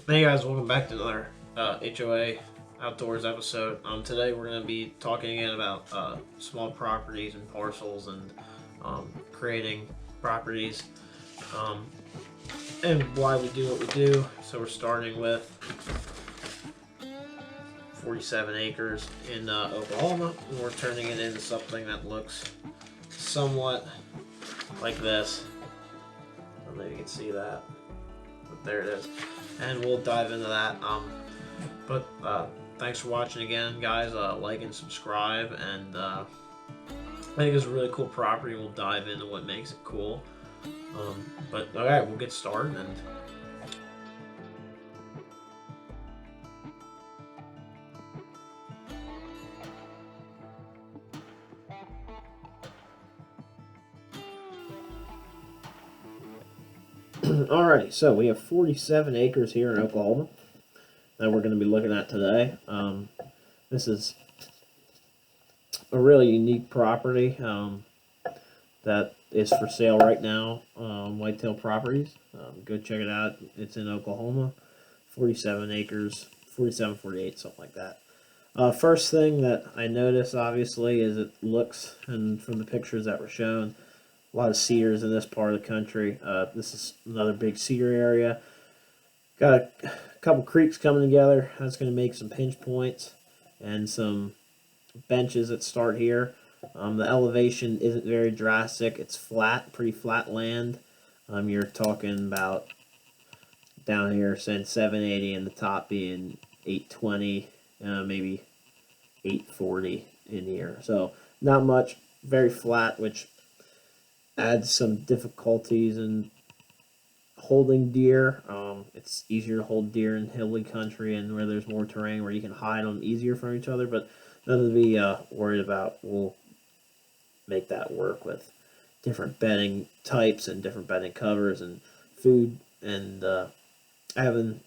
Hey guys, welcome back to another HOA Outdoors episode. Today we're going to be talking again about small properties and parcels and creating properties um, and why we do what we do. So we're starting with 47 acres in Oklahoma, and we're turning it into something that looks somewhat like this. I don't know if you can see that, but there it is. And we'll dive into that. But thanks for watching again, guys. Like and subscribe. And I think it's a really cool property. We'll dive into what makes it cool. But okay, we'll get started. Alrighty, so we have 47 acres here in Oklahoma that we're going to be looking at today. This is a really unique property that is for sale right now. Whitetail Properties. Go check it out. It's in Oklahoma. 47 acres, 47, 48, something like that. First thing that I notice, obviously, is it looks, and from the pictures that were shown, a lot of cedars in this part of the country. This is another big cedar area. Got a couple creeks coming together. That's going to make some pinch points and some benches that start here. The elevation isn't very drastic. It's flat, pretty flat land. You're talking about down here saying 780 and the top being 820, maybe 840 in here. So not much, very flat, which adds some difficulties in holding deer. It's easier to hold deer in hilly country and where there's more terrain where you can hide them easier from each other, but nothing to be worried about. We'll make that work with different bedding types and different bedding covers and food, and having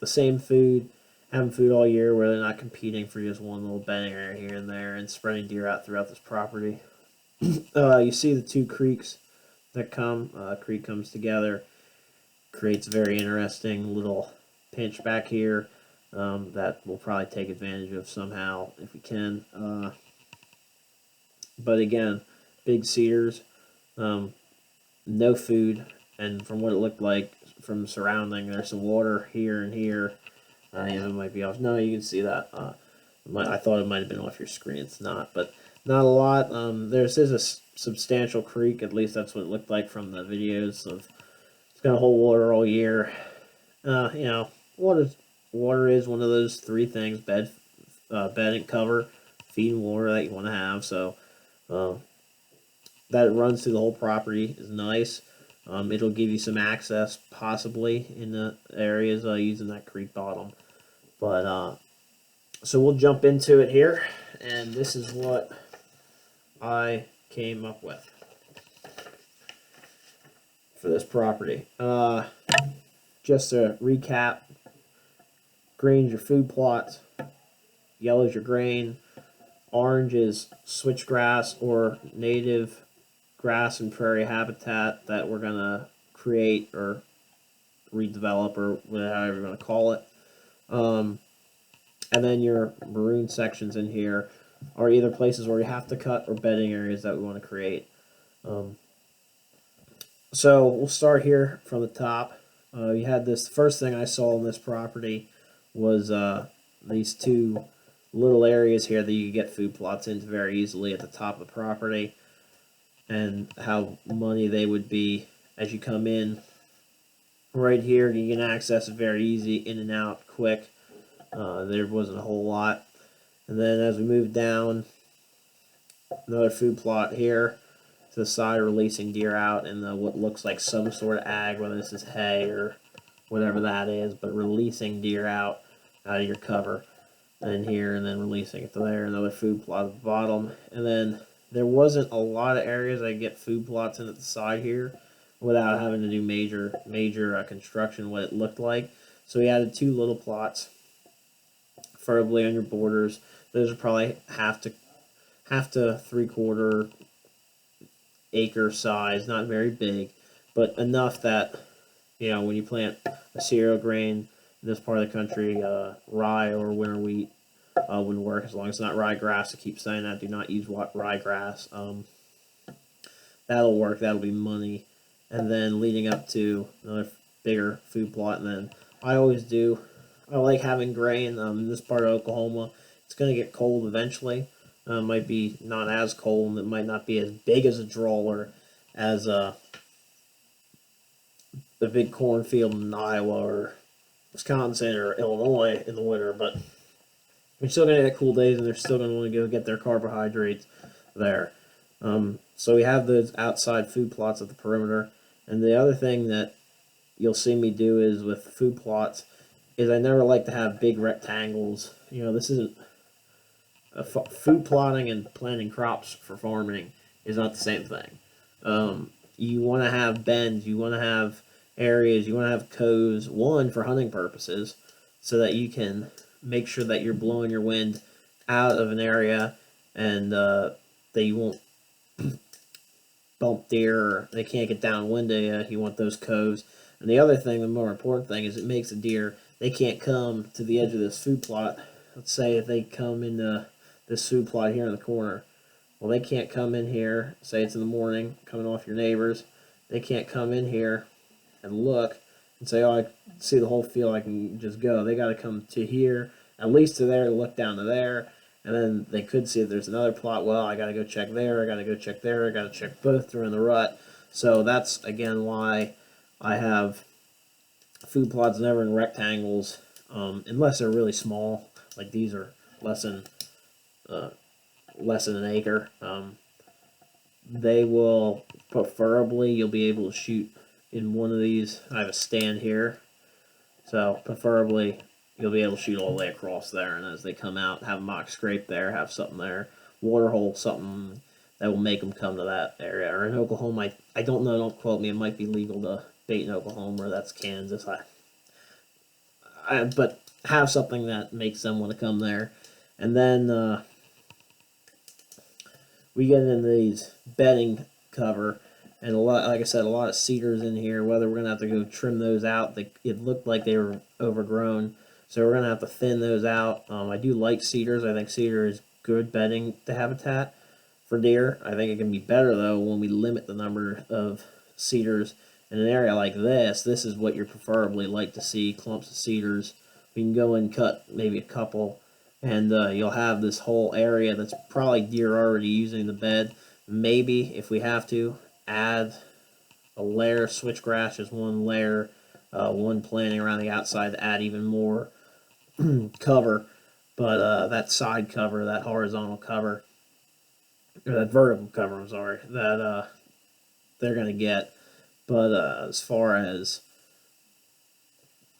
the same food, having food all year where they're not competing for just one little bedding area here and there, and spreading deer out throughout this property. You see the two creeks that come. Creek comes together, creates a very interesting little pinch back here that we'll probably take advantage of somehow if we can. But again, big cedars, no food, and from what it looked like from the surrounding, there's some water here and here. It might be off. No, you can see that. I thought it might have been off your screen. It's not, but not a lot. There's a substantial creek. At least that's what it looked like from the videos. Of it's gonna hold water all year. Water is one of those three things: bed and cover, feed, and water that you want to have. So that it runs through the whole property is nice. It'll give you some access possibly in the areas using that creek bottom. But so we'll jump into it here, and this is what I came up with for this property. Just to recap, green's your food plots, yellow's your grain, orange is switchgrass or native grass and prairie habitat that we're going to create or redevelop or whatever you want to call it. And then your maroon sections in here are either places where you have to cut or bedding areas that we want to create. So we'll start here from the top. You had this first thing I saw on this property was these two little areas here that you could get food plots into very easily at the top of the property, and how money they would be as you come in. Right here, you can access it very easy, in and out, quick. There wasn't a whole lot. And then as we move down, another food plot here to the side, releasing deer out in what looks like some sort of ag, whether this is hay or whatever that is, but releasing deer out of your cover. And here, and then releasing it to there. Another food plot at the bottom. And then there wasn't a lot of areas I get food plots in at the side here without having to do major construction, what it looked like. So we added two little plots, preferably on your borders. Those are probably half to 3/4 acre size, not very big, but enough that when you plant a cereal grain, in this part of the country, rye or winter wheat would work, as long as it's not ryegrass. I keep saying that. Do not use ryegrass. That'll work. That'll be money. And then leading up to another bigger food plot. And then I always do. I like having grain. In this part of Oklahoma, it's going to get cold eventually. Might be not as cold, and it might not be as big as a drawer as the big cornfield in Iowa or Wisconsin or Illinois in the winter. But we're still going to get cool days, and they're still going to want to go get their carbohydrates there. So we have those outside food plots at the perimeter. And the other thing that you'll see me do is with food plots is I never like to have big rectangles. You know, this isn't food plotting and planting crops for farming is not the same thing. You want to have bends, you want to have areas, you want to have coves, one for hunting purposes, so that you can make sure that you're blowing your wind out of an area and that you won't bump deer or they can't get downwind of you. You want those coves. And the other thing, the more important thing, is it makes a deer, they can't come to the edge of this food plot. Let's say if they come into this food plot here in the corner. Well, they can't come in here, say it's in the morning, coming off your neighbors. They can't come in here and look and say, oh, I see the whole field, I can just go. They got to come to here, at least to there, look down to there, and then they could see if there's another plot. Well, I got to go check there, I got to go check there, I got to check both during the rut. So that's, again, why I have food plots never in rectangles, unless they're really small, like these are less than an acre. They will, preferably, you'll be able to shoot in one of these. I have a stand here, so preferably you'll be able to shoot all the way across there, and as they come out, have a mock scrape there, have something there, water hole, something that will make them come to that area. Or in Oklahoma, I don't know, don't quote me, it might be legal to bait in Oklahoma, or that's Kansas. But have something that makes them want to come there. And then we get into these bedding cover, and a lot, like I said, a lot of cedars in here. Whether we're gonna have to go trim those out, it looked like they were overgrown, so we're gonna have to thin those out. I do like cedars. I think cedar is good bedding to habitat for deer. I think it can be better though when we limit the number of cedars in an area like this. This is what you're preferably like to see, clumps of cedars. We can go and cut maybe a couple, and you'll have this whole area that's probably deer already using the bed. Maybe, if we have to, add a layer of switchgrass, just one layer, one planting around the outside to add even more cover. But that side cover, that horizontal cover, or that vertical cover, I'm sorry, that they're going to get. But as far as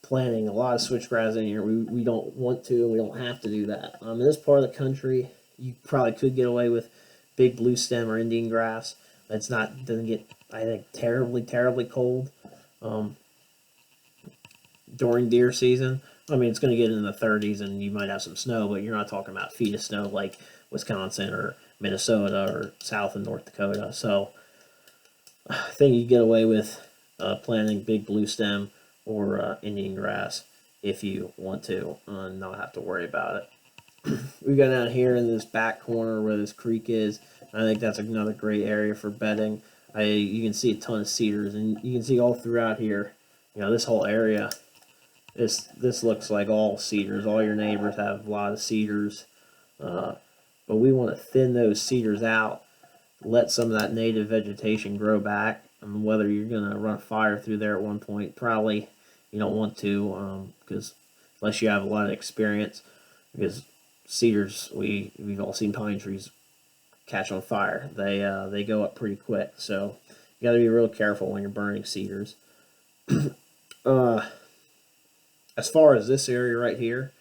planting a lot of switchgrass in here, we don't want to, and we don't have to do that. In this part of the country, you probably could get away with big blue stem or Indian grass. Doesn't get, I think, terribly cold during deer season. I mean, it's going to get in the 30s, and you might have some snow, but you're not talking about feet of snow like Wisconsin or Minnesota or South and North Dakota. So I think you get away with planting big blue stem or Indian grass if you want to, and not have to worry about it. We go down here in this back corner where this creek is. I think that's another great area for bedding. You can see a ton of cedars, and you can see all throughout here. You know, this whole area. This looks like all cedars. All your neighbors have a lot of cedars, but we want to thin those cedars out, let some of that native vegetation grow back. And whether you're going to run a fire through there at one point, probably you don't want to, because unless you have a lot of experience, because cedars, we've all seen pine trees catch on fire. They go up pretty quick, so you got to be real careful when you're burning cedars. As far as this area right here,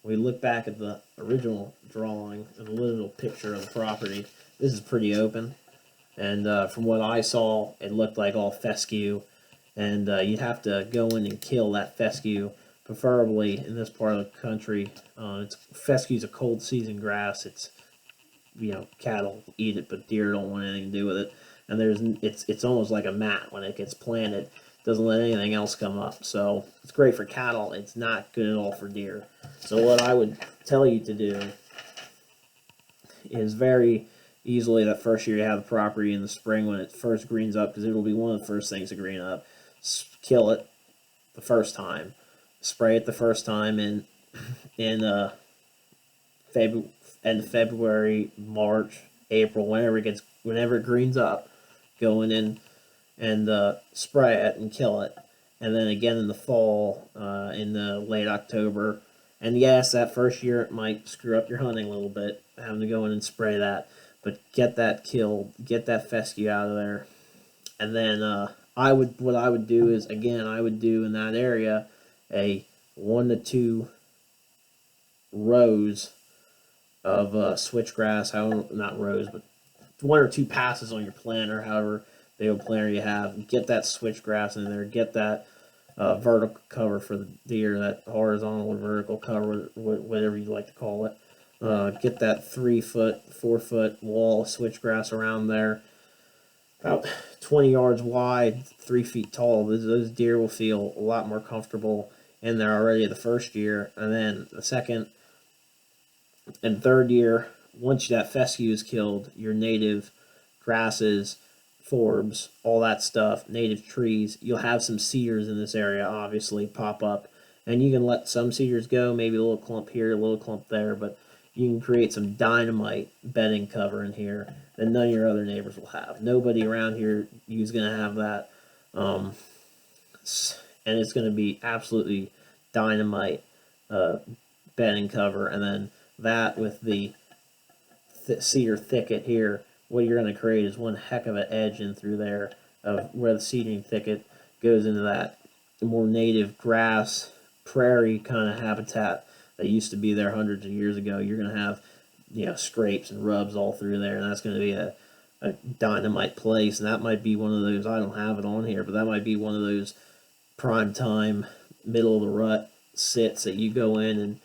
we look back at the original drawing and a little picture of the property. This is pretty open, and from what I saw, it looked like all fescue, and you'd have to go in and kill that fescue, preferably in this part of the country. Fescue's a cold season grass. It's, you know, cattle eat it, but deer don't want anything to do with it. And it's almost like a mat when it gets planted doesn't let anything else come up. So it's great for cattle. It's not good at all for deer. So what I would tell you to do is very easily that first year you have the property in the spring when it first greens up, because it will be one of the first things to green up. Kill it the first time, spray it the first time in end of February, March, April, whenever it greens up, go in and spray it and kill it, and then again in the fall, in the late October. And yes, that first year it might screw up your hunting a little bit, having to go in and spray that, but get that killed, get that fescue out of there, and then what I would do is, again, I would do in that area a 1 to 2 rows of switchgrass, not rows, but 1 or 2 passes on your planter, however big of a planter you have. Get that switchgrass in there, get that vertical cover for the deer, that horizontal or vertical cover, whatever you like to call it. Get that 3-foot, 4-foot wall of switchgrass around there, about 20 yards wide, 3 feet tall. Those deer will feel a lot more comfortable in there already the first year, and then the second and third year, once that fescue is killed, your native grasses, forbs, all that stuff, native trees, you'll have some cedars in this area obviously pop up, and you can let some cedars go, maybe a little clump here, a little clump there, but you can create some dynamite bedding cover in here that none of your other neighbors will have. Nobody around here is going to have that, and it's going to be absolutely dynamite bedding cover. And then that with the cedar thicket here, what you're going to create is one heck of an edge in through there of where the cedar thicket goes into that more native grass, prairie kind of habitat that used to be there hundreds of years ago. You're going to have, scrapes and rubs all through there, and that's going to be a dynamite place. And that might be one of those, I don't have it on here, but that might be one of those prime time, middle of the rut sits that you go in and,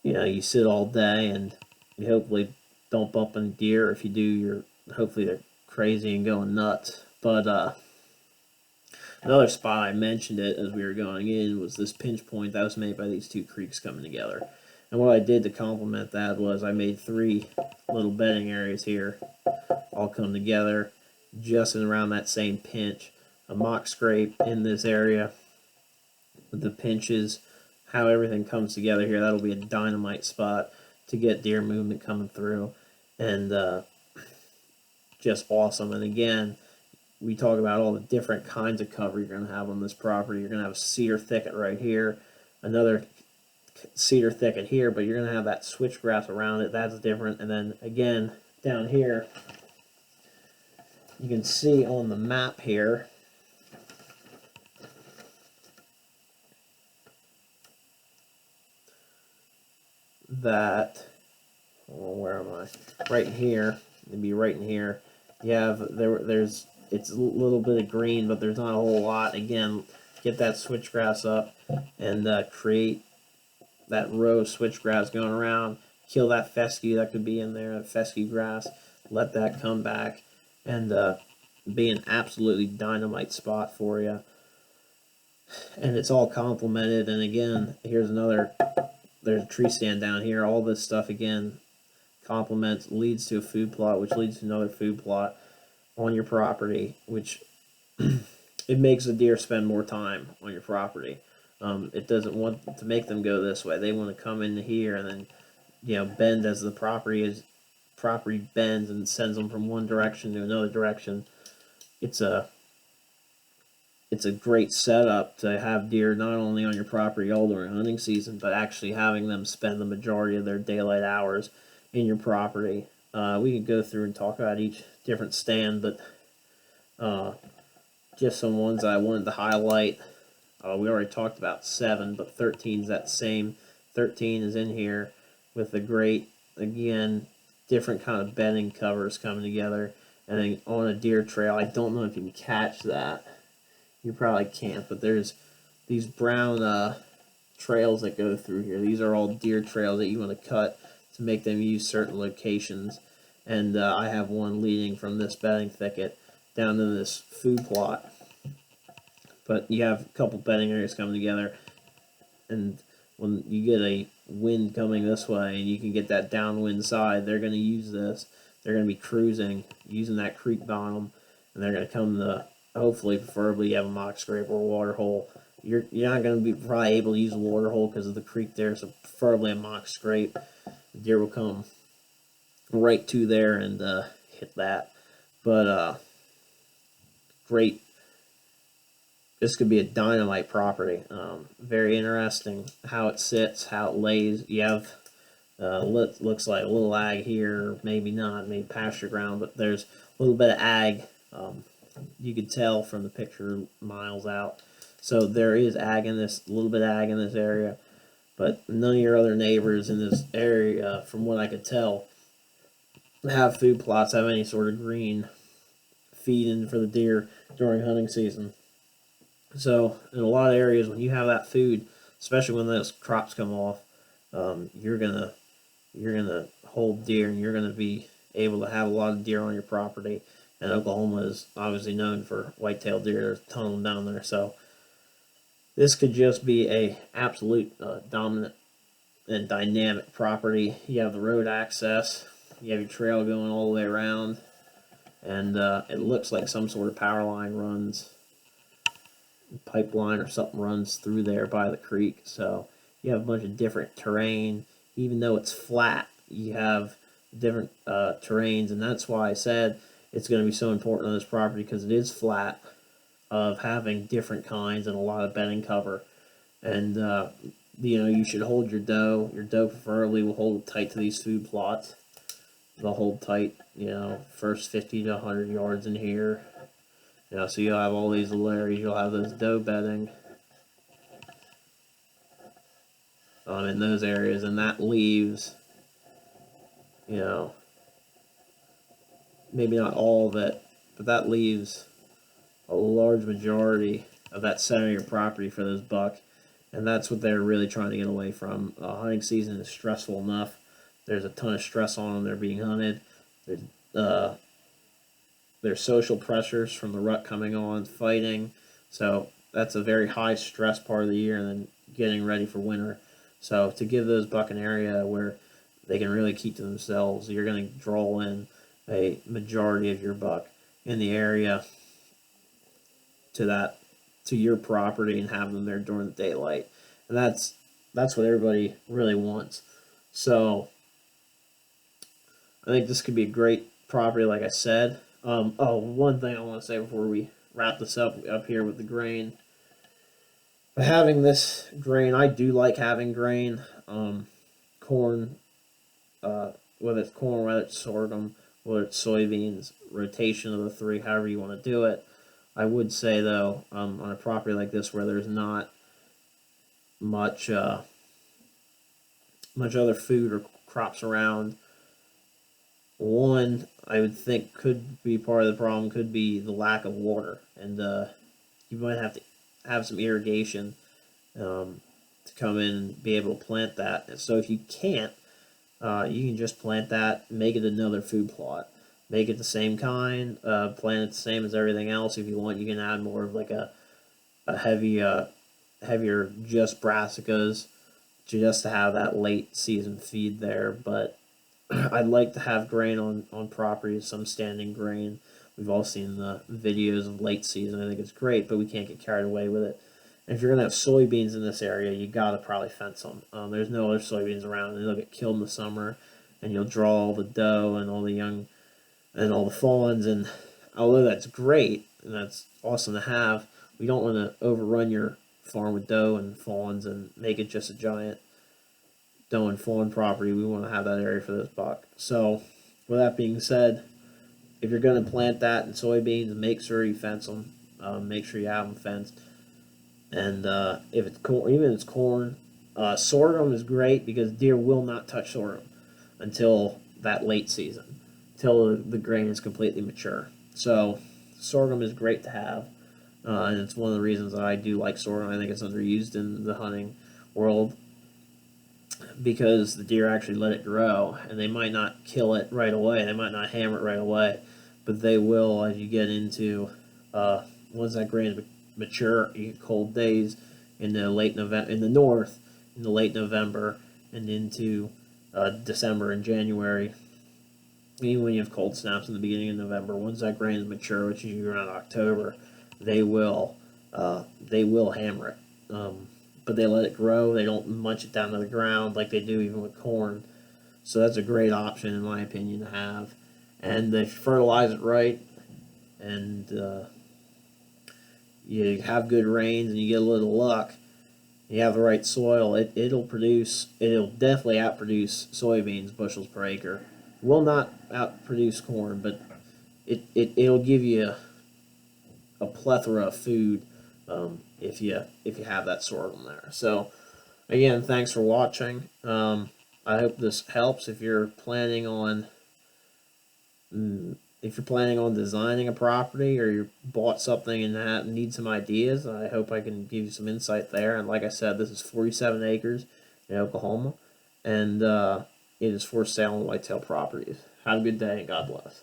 you sit all day and you hopefully don't bump any deer. If you do, hopefully they're crazy and going nuts. But another spot, I mentioned it as we were going in, was this pinch point that was made by these 2 creeks coming together. And what I did to complement that was I made 3 little bedding areas here all come together just in around that same pinch. A mock scrape in this area with the pinches, how everything comes together here. That'll be a dynamite spot to get deer movement coming through, and just awesome. And again, we talk about all the different kinds of cover you're going to have on this property. You're going to have a cedar thicket right here, another cedar thicket here, but you're going to have that switchgrass around it. That's different. And then again, down here, you can see on the map here that, where am I? Right here, it'd be right in here. You have there's it's a little bit of green, but there's not a whole lot. Again, get that switchgrass up and create that row of switchgrass going around. Kill that fescue that could be in there, that fescue grass. Let that come back and be an absolutely dynamite spot for you. And it's all complemented. And again, here's another. There's a tree stand down here. All this stuff again complements, leads to a food plot, which leads to another food plot on your property, which it makes the deer spend more time on your property. It doesn't want to make them go this way. They want to come into here and then, bend as the property bends and sends them from one direction to another direction. It's a great setup to have deer not only on your property all during hunting season, but actually having them spend the majority of their daylight hours in your property. We could go through and talk about each different stand, but just some ones I wanted to highlight. We already talked about 7, but 13 is that same. 13 is in here with the great, again, different kind of bedding covers coming together. And then on a deer trail, I don't know if you can catch that. You probably can't, but there's these brown trails that go through here. These are all deer trails that you want to cut to make them use certain locations. And I have one leading from this bedding thicket down to this food plot but you have a couple bedding areas coming together, and when you get a wind coming this way and you can get that downwind side, they're going to use this. They're going to be cruising, using that creek bottom, and they're going to come to, hopefully, preferably, you have a mock scrape or a water hole. You're not going to be probably able to use a water hole because of the creek there, so preferably a mock scrape. The deer will come right to there and hit that. But great. This could be a dynamite property. Very interesting how it sits, how it lays. You have looks like a little ag here, maybe not, maybe pasture ground, but there's a little bit of ag. You could tell from the picture miles out. So there is ag in this, a little bit of ag in this area, but none of your other neighbors in this area, from what I could tell, have food plots, have any sort of green feeding for the deer during hunting season. So in a lot of areas, when you have that food, especially when those crops come off, you're gonna hold deer, and you're gonna be able to have a lot of deer on your property. And Oklahoma is obviously known for white-tailed deer. There's a ton of them down there. So this could just be a absolute dominant and dynamic property. You have the road access. You have your trail going all the way around, and it looks like some sort of power line runs, pipeline or something runs through there by the creek. So you have a bunch of different terrain. Even though it's flat, you have different terrains, and that's why I said it's going to be so important on this property, because it is flat, of having different kinds and a lot of bedding cover. And you should hold your doe. Your doe preferably will hold tight to these food plots. They'll hold tight, first 50 to 100 yards in here. So you'll have all these little areas. You'll have those doe bedding in those areas, and that leaves, maybe not all of it, but that leaves a large majority of that center of your property for those buck, and that's what they're really trying to get away from. Hunting season is stressful enough. There's a ton of stress on them. They're being hunted. There's social pressures from the rut coming on, fighting. So that's a very high stress part of the year, and then getting ready for winter. So to give those buck an area where they can really keep to themselves, you're going to draw in a majority of your buck in the area to your property and have them there during the daylight. And that's what everybody really wants. So I think this could be a great property, like I said. One thing I want to say before we wrap this up here with the grain. But having this grain, I do like having grain. Corn, whether it's corn, whether it's sorghum, whether it's soybeans, rotation of the three, however you want to do it. I would say, though, on a property like this where there's not much other food or crops around, one, I would think could be part of the problem, could be the lack of water. And you might have to have some irrigation to come in and be able to plant that. And so if you can't, you can just plant that, make it another food plot. Make it the same kind, plant it the same as everything else. If you want, you can add more of like a heavier just brassicas, just to have that late season feed there. But I'd like to have grain on properties, some standing grain. We've all seen the videos of late season. I think it's great, but we can't get carried away with it. And if you're going to have soybeans in this area, you got to probably fence them. There's no other soybeans around, and they'll get killed in the summer, and you'll draw all the doe and all the young and all the fawns. And although that's great, and that's awesome to have, we don't want to overrun your farm with doe and fawns and make it just a giant doe and fawn property. We want to have that area for this buck. So with that being said, if you're going to plant that in soybeans, make sure you fence them. Make sure you have them fenced. And if it's corn, even if it's corn, sorghum is great because deer will not touch sorghum until that late season, until the grain is completely mature. So sorghum is great to have, and it's one of the reasons that I do like sorghum. I think it's underused in the hunting world because the deer actually let it grow, and they might not kill it right away. They might not hammer it right away, but they will as you get into once that grain mature. You get cold days in the late November in the north, in the late November and into December and January. Even when you have cold snaps in the beginning of November, once that grain is mature, which is usually around October, they will hammer it. But they let it grow. They don't munch it down to the ground like they do even with corn. So that's a great option, in my opinion, to have. And if you fertilize it right, and you have good rains, and you get a little luck, you have the right soil, it'll definitely outproduce soybeans bushels per acre. Will not outproduce corn, but it'll give you a plethora of food if you have that sorghum there. So again, thanks for watching. I hope this helps if you're planning on designing a property, or you bought something and need some ideas. I hope I can give you some insight there. And like I said, this is 47 acres in Oklahoma, and it is for sale on whitetail properties. Have a good day, and God bless.